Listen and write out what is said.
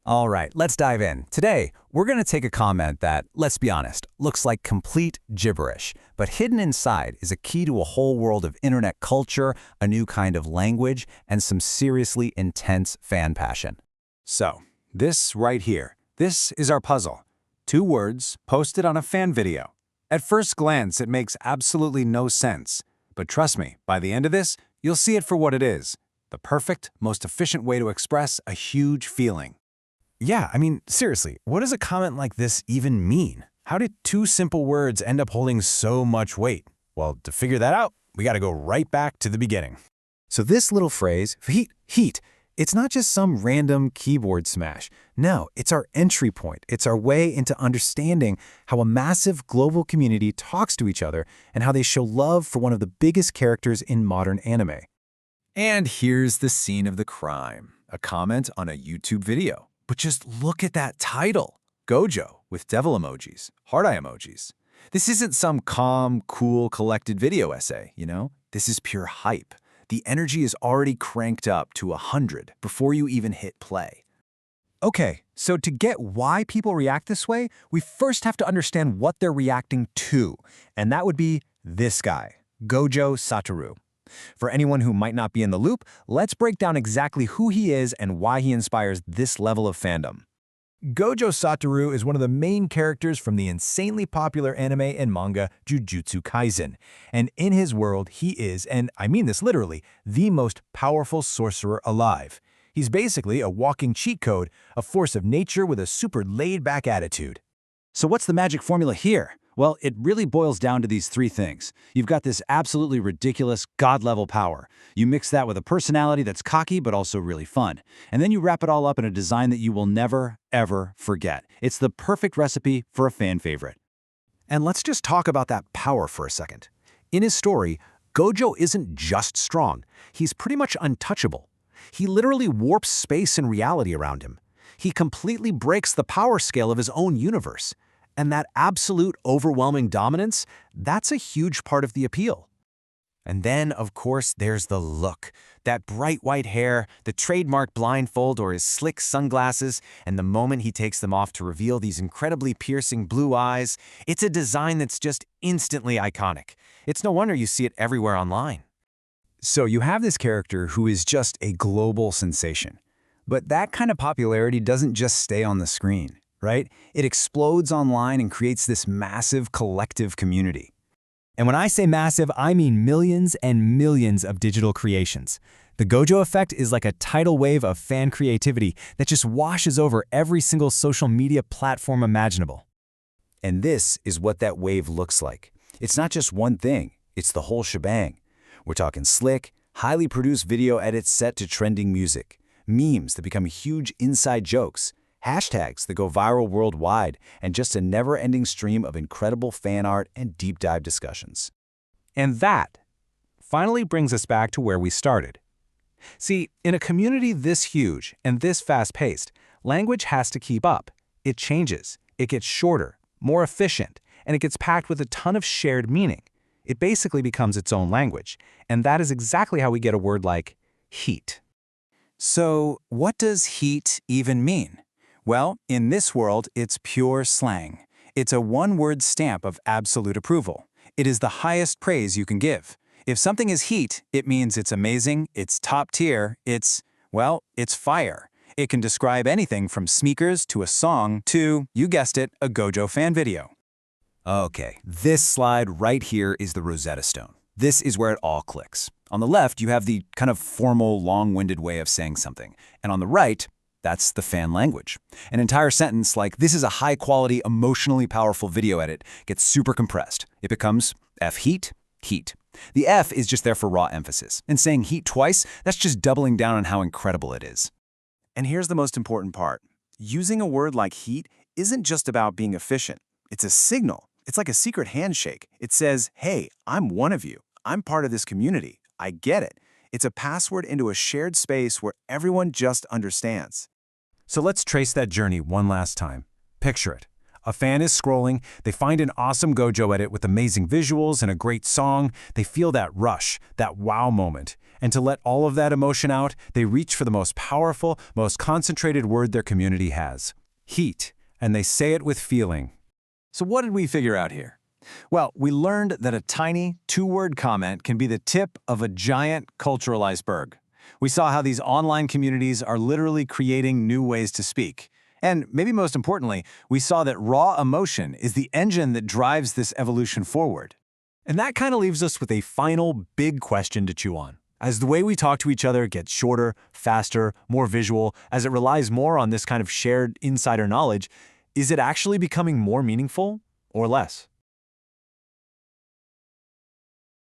All right, let's dive in. Today, we're going to take a comment that, let's be honest, looks like complete gibberish, but hidden inside is a key to a whole world of internet culture, a new kind of language, and some seriously intense fan passion. So, this right here, this is our puzzle. 2 words posted on a fan video. At first glance, it makes absolutely no sense. But trust me, by the end of this, you'll see it for what it is. The perfect, most efficient way to express a huge feeling. Yeah, seriously, what does a comment like this even mean? How did 2 simple words end up holding so much weight? Well, to figure that out, we gotta go right back to the beginning. So this little phrase, heat, it's not just some random keyboard smash. No, it's our entry point. It's our way into understanding how a massive global community talks to each other and how they show love for one of the biggest characters in modern anime. And here's the scene of the crime. A comment on a YouTube video. But just look at that title. Gojo with devil emojis, heart eye emojis. This isn't some calm, cool, collected video essay, you know? This is pure hype. The energy is already cranked up to 100 before you even hit play. Okay, so to get why people react this way, we first have to understand what they're reacting to. And that would be this guy, Gojo Satoru. For anyone who might not be in the loop, let's break down exactly who he is and why he inspires this level of fandom. Gojo Satoru is one of the main characters from the insanely popular anime and manga Jujutsu Kaisen. And in his world, he is, and I mean this literally, the most powerful sorcerer alive. He's basically a walking cheat code, a force of nature with a super laid-back attitude. So what's the magic formula here? Well, it really boils down to these 3 things. You've got this absolutely ridiculous God-level power. You mix that with a personality that's cocky but also really fun. And then you wrap it all up in a design that you will never, ever forget. It's the perfect recipe for a fan favorite. And let's just talk about that power for a second. In his story, Gojo isn't just strong. He's pretty much untouchable. He literally warps space and reality around him. He completely breaks the power scale of his own universe. And that absolute overwhelming dominance, that's a huge part of the appeal. And then, of course, there's the look. That bright white hair, the trademark blindfold or his slick sunglasses, and the moment he takes them off to reveal these incredibly piercing blue eyes, it's a design that's just instantly iconic. It's no wonder you see it everywhere online. So you have this character who is just a global sensation. But that kind of popularity doesn't just stay on the screen, right? It explodes online and creates this massive collective community. And when I say massive, I mean millions and millions of digital creations. The Gojo effect is like a tidal wave of fan creativity that just washes over every single social media platform imaginable. And this is what that wave looks like. It's not just one thing, it's the whole shebang. We're talking slick, highly produced video edits set to trending music, memes that become huge inside jokes, hashtags that go viral worldwide, and just a never-ending stream of incredible fan art and deep dive discussions. And that finally brings us back to where we started. See, in a community this huge and this fast-paced, language has to keep up. It changes, it gets shorter, more efficient, and it gets packed with a ton of shared meaning. It basically becomes its own language, and that is exactly how we get a word like heat. So, what does heat even mean? Well, in this world, it's pure slang. It's a one-word stamp of absolute approval. It is the highest praise you can give. If something is heat, it means it's amazing, it's top tier, it's fire. It can describe anything from sneakers to a song to, you guessed it, a Gojo fan video. Okay, this slide right here is the Rosetta Stone. This is where it all clicks. On the left, you have the kind of formal, long-winded way of saying something. And on the right, that's the fan language. An entire sentence like, this is a high-quality, emotionally powerful video edit, gets super compressed. It becomes F-heat, heat. The F is just there for raw emphasis. And saying heat twice, that's just doubling down on how incredible it is. And here's the most important part. Using a word like heat isn't just about being efficient. It's a signal. It's like a secret handshake. It says, hey, I'm one of you. I'm part of this community. I get it. It's a password into a shared space where everyone just understands. So let's trace that journey one last time. Picture it. A fan is scrolling, they find an awesome Gojo edit with amazing visuals and a great song, they feel that rush, that wow moment, And to let all of that emotion out, they reach for the most powerful, most concentrated word their community has: heat. And they say it with feeling. So what did we figure out here? Well, we learned that a tiny, two-word comment can be the tip of a giant cultural iceberg. We saw how these online communities are literally creating new ways to speak. And maybe most importantly, we saw that raw emotion is the engine that drives this evolution forward. And that kind of leaves us with a final big question to chew on. As the way we talk to each other gets shorter, faster, more visual, as it relies more on this kind of shared insider knowledge, is it actually becoming more meaningful or less?